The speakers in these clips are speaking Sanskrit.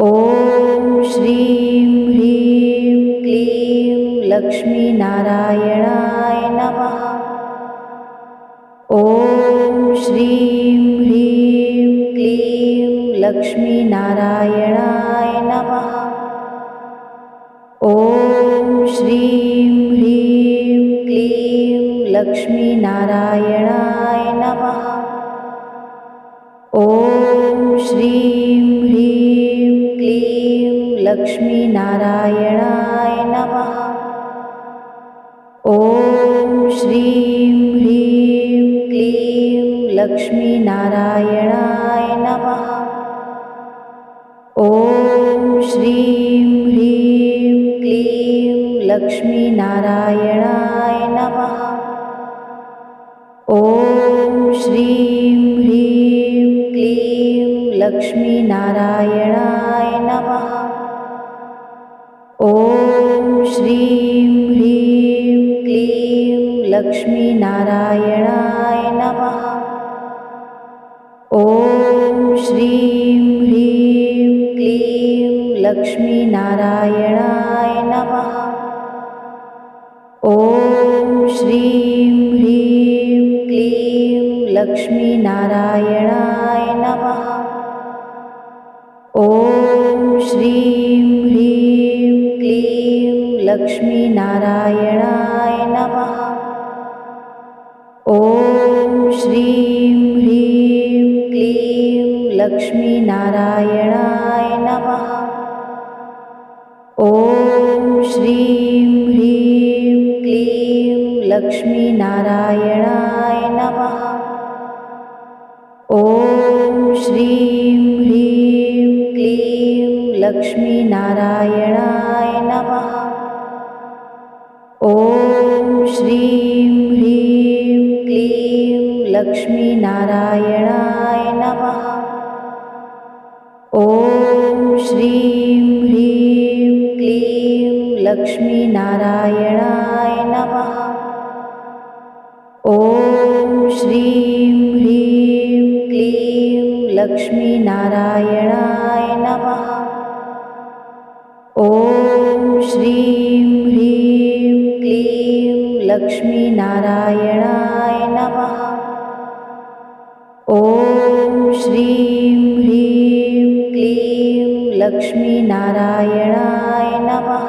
ॐ श्रीं ह्रीं क्लीं लक्ष्मीनारायणाय नमः। ॐ श्रीं ह्रीं क्लीं लक्ष्मीनारायणाय नमः। ॐ श्रीं ह्रीं क्लीं लक्ष्मीनारायणाय नमः। ॐ श्रीं ह्रीं क्लीं लक्ष्मीनारायणाय नमः। ॐ श्रीं ह्रीं क्लीं लक्ष्मीनारायणाय नमः। ॐ श्रीं ह्रीं क्लीं लक्ष्मीनारायणाय नमः। ॐ श्रीं ह्रीं क्लीं लक्ष्मीनारायणाय नमः। ॐ श्रीं ह्रीं क्लीं लक्ष्मीनारायणाय नमः। ॐ श्रीं ह्रीं क्लीं लक्ष्मीनारायणाय नमः। ॐ श्रीं ह्रीं क्लीं लक्ष्मीनारायणाय नमः। ॐ श्रीं ह्रीं क्लीं लक्ष्मीनारायणाय नमः। ॐ श्रीं ह्रीं क्लीं लक्ष्मीनारायणाय नमः। ॐ श्रीं ह्रीं क्लीं लक्ष्मीनारायणाय नमः। ॐ श्रीं ह्रीं क्लीं लक्ष्मीनारायणाय नमः। ॐ श्रीं ह्रीं क्लीं लक्ष्मीनारायणाय नमः। ॐ श्रीं ह्रीं क्लीं लक्ष्मीनारायणाय नमः। ॐ श्रीं ह्रीं क्लीं लक्ष्मीनारायणाय नमः। ॐ श्रीं ह्रीं क्लीं लक्ष्मीनारायणाय नमः। ॐ श्रीं ह्रीं क्लीं लक्ष्मीनारायणाय नमः।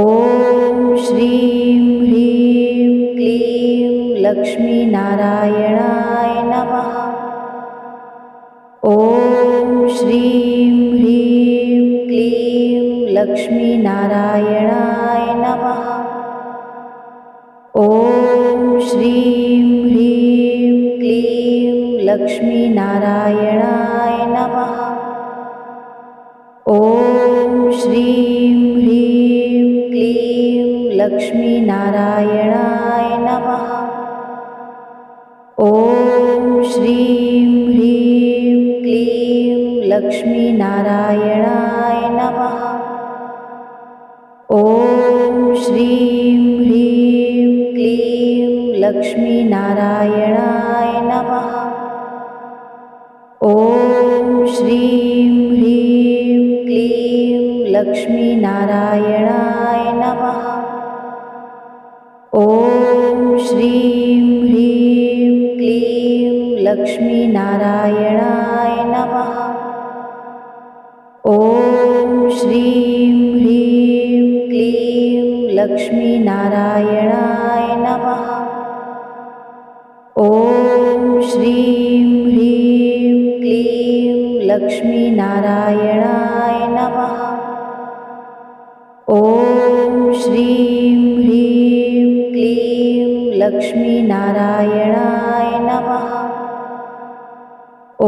ॐ श्रीं ह्रीं क्लीं लक्ष्मीनारायणाय नमः। ॐ श्रीं ह्रीं क्लीं लक्ष्मीनारायणाय नमः। ॐ श्रीं ह्रीं क्लीं लक्ष्मीनारायणाय नमः। ॐ श्रीं ह्रीं क्लीं लक्ष्मीनारायणाय नमः। ॐ श्रीं ह्रीं क्लीं लक्ष्मीनारायणाय नमः। ॐ श्रीं ह्रीं क्लीं लक्ष्मीनारायणाय नमः। ॐ श्रीं ह्रीं क्लीं लक्ष्मीनारायणाय नमः। ॐ श्रीं ह्रीं क्लीं लक्ष्मीनारायणाय नमः। ॐ श्रीं ह्रीं क्लीं लक्ष्मीनारायणाय नमः। ॐ श्रीं ह्रीं क्लीं लक्ष्मीनारायणाय नमः। ॐ श्रीं ह्रीं क्लीं लक्ष्मीनारायणाय नमः। ॐ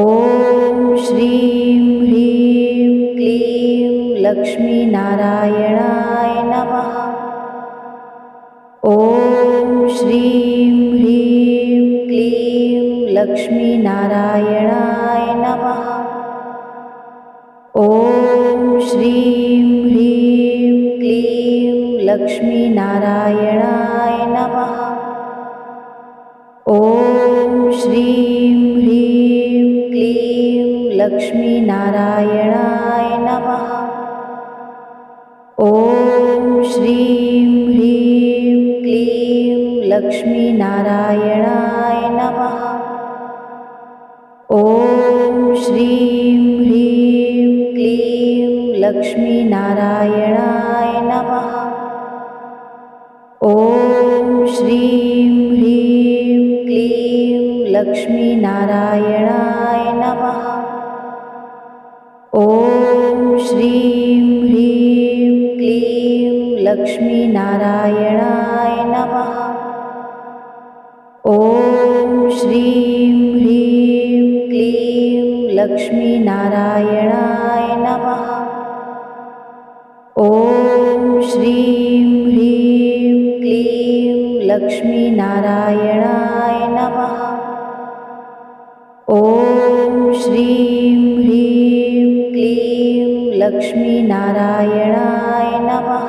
श्रीं ह्रीं क्लीं लक्ष्मीनारायणाय नमः। ॐ श्रीं ह्रीं क्लीं लक्ष्मीनारायणाय नमः। ॐ श्रीं ह्रीं क्लीं लक्ष्मीनारायणाय नमः। ॐ श्रीं ह्रीं क्लीं लक्ष्मी लक्ष्मीनारायणाय नमः। ॐ श्रीं ह्रीं क्लीं लक्ष्मीनारायणाय नमः। ॐ श्रीं ह्रीं क्लीं लक्ष्मीनारायणाय नमः। ॐ श्रीं ह्रीं क्लीं लक्ष्मीनारायणाय नमः। ॐ श्रीं ह्रीं क्लीं लक्ष्मीनारायणाय नमः। ॐ श्रीं ह्रीं क्लीं लक्ष्मीनारायणाय नमः। ॐ श्रीं ह्रीं क्लीं लक्ष्मीनारायणाय नमः। ॐ श्रीं ह्रीं क्लीं लक्ष्मीनारायणाय नमः।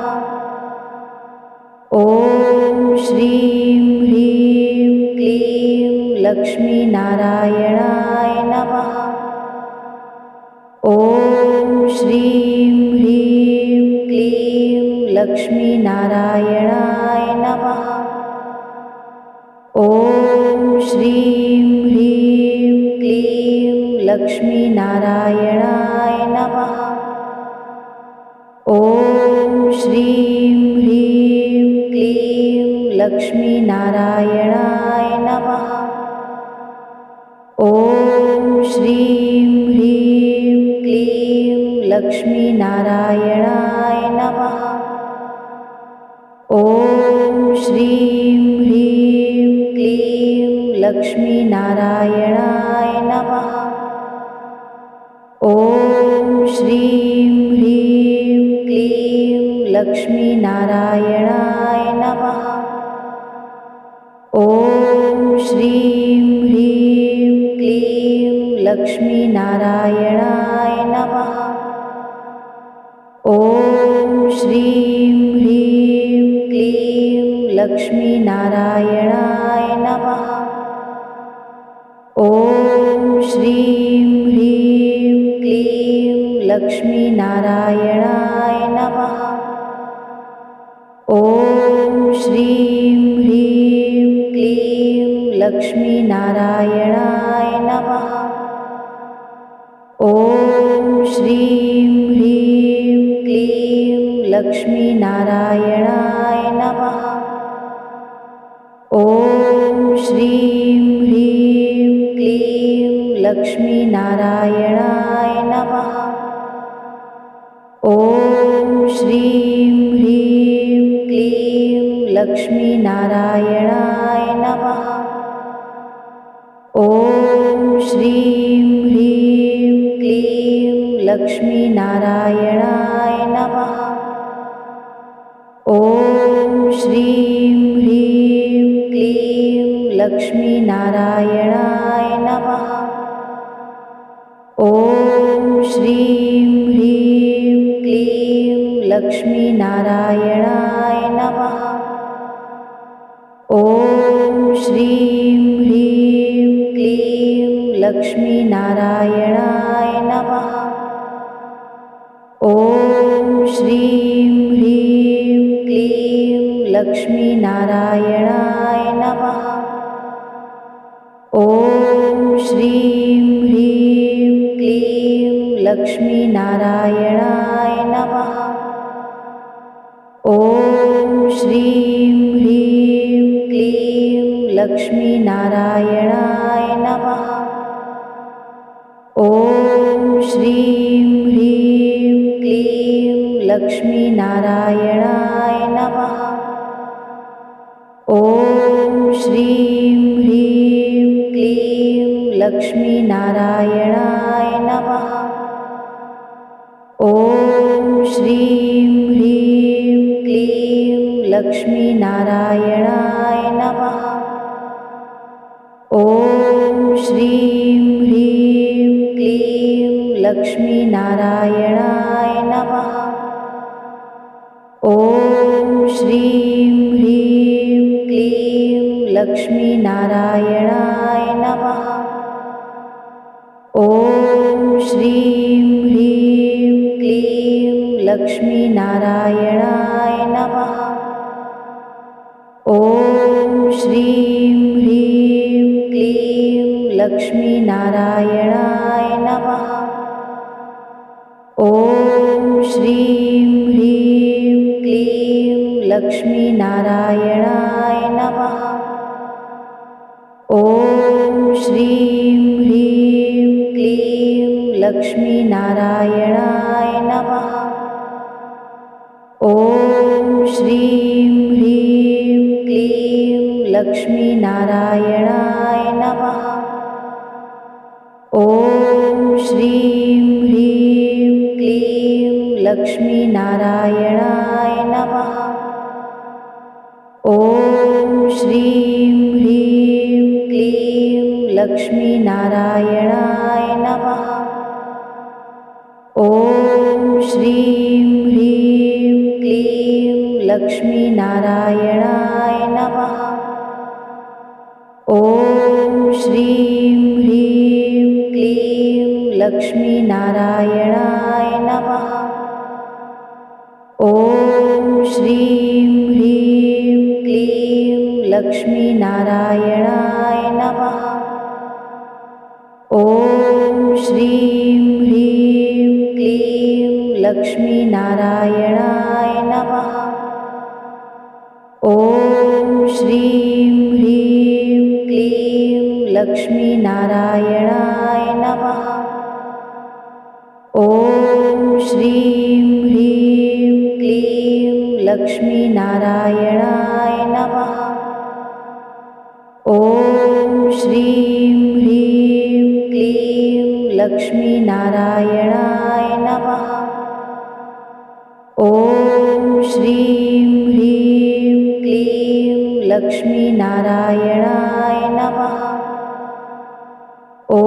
ॐ श्रीं ह्रीं क्लीं लक्ष्मीनारायणाय नमः। ॐ श्रीं ह्रीं क्लीं लक्ष्मीनारायणाय नमः। ॐ श्रीं ह्रीं क्लीं लक्ष्मीनारायणाय नमः। ॐ श्रीं ह्रीं क्लीं लक्ष्मीनारायणाय नमः। ॐ श्रीं ह्रीं क्लीं लक्ष्मीनारायणाय नमः। ॐ श्रीं ह्रीं क्लीं लक्ष्मीनारायणाय नमः। ॐ श्रीं ह्रीं क्लीं लक्ष्मीनारायणाय नमः। ॐ श्रीं ह्रीं क्लीं लक्ष्मीनारायणाय नमः। ॐ श्रीं ह्रीं क्लीं लक्ष्मीनारायणाय नमः। ॐ श्रीं ह्रीं क्लीं लक्ष्मीनारायणाय नमः। ॐ श्रीं ह्रीं क्लीं लक्ष्मीनारायणाय नमः। ॐ श्रीं ह्रीं क्लीं लक्ष्मीनारायणाय नमः। ॐ श्रीं ह्रीं क्लीं लक्ष्मीनारायणाय नमः। ॐ श्रीं ह्रीं क्लीं लक्ष्मीनारायणाय नमः। ॐ श्रीं ह्रीं क्लीं लक्ष्मीनारायणाय नमः। ॐ श्रीं ह्रीं क्लीं लक्ष्मीनारायणाय नमः। ॐ श्रीं ह्रीं क्लीं लक्ष्मीनारायणाय नमः। ॐ श्रीं ह्रीं क्लीं लक्ष्मीनारायणाय नमः। ॐ श्रीं ह्रीं क्लीं लक्ष्मीनारायणाय नमः। ॐ श्रीं ह्रीं क्लीं लक्ष्मीनारायणाय नमः। ॐ श्रीं ह्रीं क्लीं लक्ष्मीनारायणाय नमः। ॐ श्रीं ह्रीं क्लीं लक्ष्मीनारायणाय नमः। ॐ श्रीं ह्रीं क्लीं लक्ष्मीनारायणाय नमः। ॐ श्रीं ह्रीं क्लीं लक्ष्मीनारायणाय नमः। ॐ श्रीं ह्रीं क्लीं लक्ष्मीनारायणाय नमः। ॐ श्रीं ह्रीं क्लीं लक्ष्मीनारायणाय नमः। ॐ श्रीं लक्ष्मीनारायणाय नमः। ॐ श्रीं ह्रीं क्लीं लक्ष्मीनारायणाय नमः। ॐ श्रीं ह्रीं क्लीं लक्ष्मीनारायणाय नमः। ॐ श्रीं ह्रीं क्लीं लक्ष्मीनारायणाय नमः। ॐ श्रीं ह्रीं क्लीं लक्ष्मीनारायणाय नमः। ॐ श्रीं ह्रीं क्लीं लक्ष्मीनारायणाय नमः। ॐ श्रीं ह्रीं क्लीं लक्ष्मीनारायणाय नमः। ॐ श्रीं ह्रीं क्लीं लक्ष्मीनारायणाय नमः। ॐ श्रीं ह्रीं क्लीं लक्ष्मीनारायणाय नमः। ॐ श्रीं ह्रीं क्लीं लक्ष्मीनारायणाय नमः। ॐ श्रीं ह्रीं क्लीं लक्ष्मीनारायणाय नमः। ॐ श्रीं ह्रीं क्लीं लक्ष्मीनारायणाय नमः। ॐ श्रीं ह्रीं क्लीं लक्ष्मीनारायणाय नमः। ॐ श्रीं ह्रीं क्लीं लक्ष्मीनारायणाय नमः। ॐ श्रीं ह्रीं क्लीं लक्ष्मीनारायणाय नमः। ॐ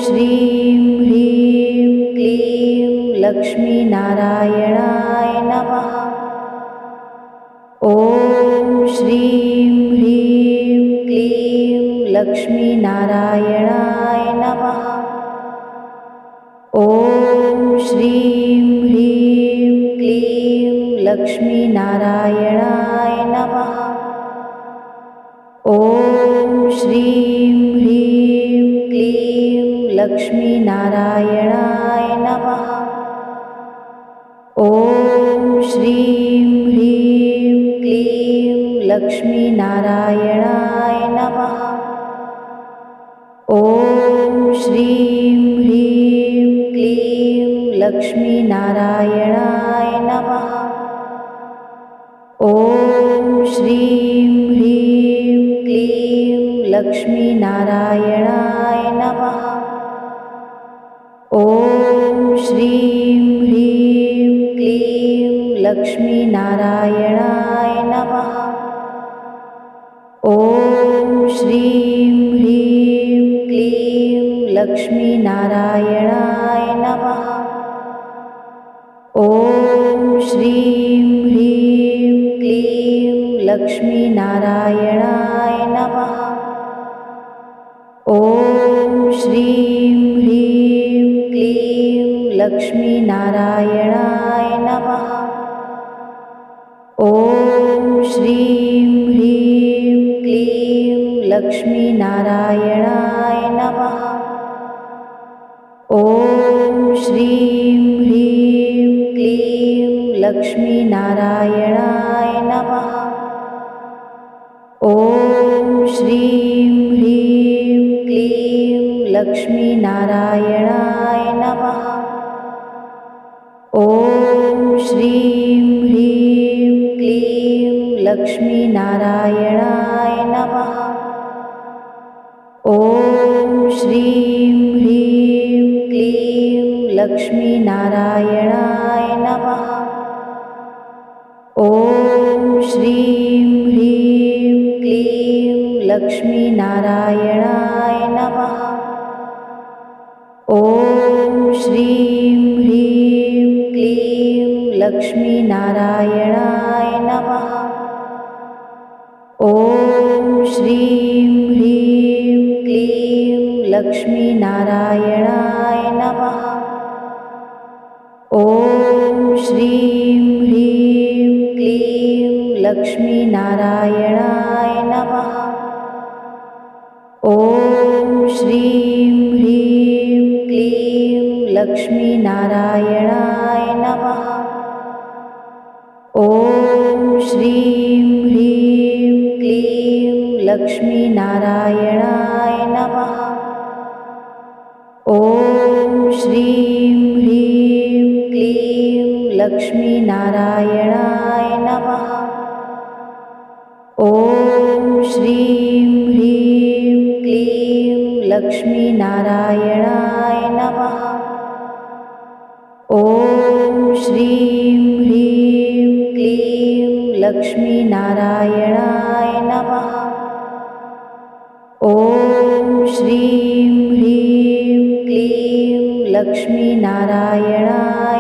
श्रीं ह्रीं क्लीं लक्ष्मीनारायणाय नमः। ॐ श्रीं ह्रीं क्लीं लक्ष्मीनारायणाय नमः। ॐ श्रीं ह्रीं क्लीं लक्ष्मीनारायणाय नमः। ॐ श्रीं ह्रीं क्लीं लक्ष्मीनारायणाय नमः। ॐ श्रीं ह्रीं क्लीं लक्ष्मीनारायणाय नमः। ॐ श्रीं ह्रीं क्लीं लक्ष्मीनारायणाय नमः। ॐ श्रीं ह्रीं क्लीं लक्ष्मीनारायणाय नमः। ॐ श्रीं ह्रीं क्लीं लक्ष्मीनारायणाय नमः। ॐ श्रीं ह्रीं क्लीं लक्ष्मीनारायणाय नमः। ॐ श्रीं ह्रीं क्लीं लक्ष्मीनारायणाय नमः। ॐ श्रीं ह्रीं क्लीं लक्ष्मीनारायणाय नमः। ॐ श्रीं ह्रीं क्लीं लक्ष्मीनारायणाय नमः। ॐ श्रीं ह्रीं क्लीं लक्ष्मीनारायणाय नमः। ॐ श्रीं ह्रीं क्लीं लक्ष्मीनारायणाय नमः। ॐ श्रीं ह्रीं क्लीं लक्ष्मीनारायणाय नमः। ॐ श्रीं ह्रीं क्लीं लक्ष्मीनारायणाय नमः। ॐ श्रीं ह्रीं क्लीं लक्ष्मीनारायणाय नमः। ॐ श्रीं ह्रीं क्लीं लक्ष्मीनारायणाय नमः। ॐ श्रीं ह्रीं क्लीं लक्ष्मीनारायणाय नमः। ॐ लक्ष्मीनारायणाय नमः। ॐ श्रीं ह्रीं क्लीं लक्ष्मीनारायणाय नमः। ॐ श्रीं ह्रीं क्लीं लक्ष्मीनारायणाय नमः। ॐ श्रीं ह्रीं क्लीं लक्ष्मीनारायणाय नमः। ॐ श्रीं ह्रीं क्लीं लक्ष्मीनारायणाय नमः। ॐ श्रीं ह्रीं क्लीं लक्ष्मीनारायणाय नमः। ॐ श्रीं ह्रीं क्लीं लक्ष्मीनारायणाय